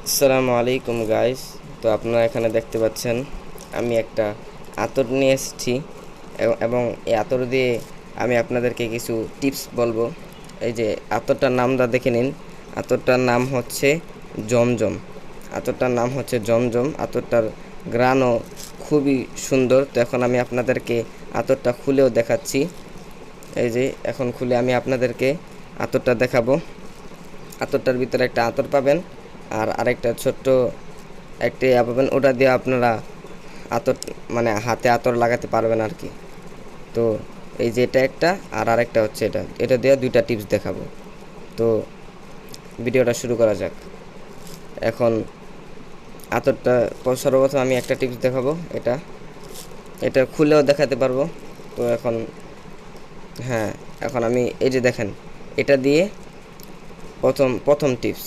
আসসালামু আলাইকুম গাইস। তো আপনারা এখানে দেখতে পাচ্ছেন আমি একটা আতর নিয়ে এসেছি এবং এই আতর দিয়ে আমি আপনাদেরকে কিছু টিপস বলবো। এই যে আতরটার নামটা দেখে নিন। আতরটার নাম হচ্ছে জমজম। আতরটার ঘ্রাণও খুবই সুন্দর। তো এখন আমি আপনাদেরকে আতরটা খুলেও দেখাচ্ছি। এই যে এখন খুলে আমি আপনাদেরকে আতরটা দেখাবো। আতরটার ভিতরে একটা আতর পাবেন আর আরেকটা ছোট্ট একটি পাবেন, ওটা দিয়ে আপনারা আতর মানে হাতে আতর লাগাতে পারবেন আর কি। তো এই যে এটা একটা আর আরেকটা হচ্ছে এটা দিয়ে দুইটা টিপস দেখাবো। তো ভিডিওটা শুরু করা যাক। এখন আতরটা সর্বপ্রথম আমি একটা টিপস দেখাবো, এটা এটা খুলেও দেখাতে পারবো। তো হ্যাঁ এখন আমি এই যে দেখেন, এটা দিয়ে প্রথম টিপস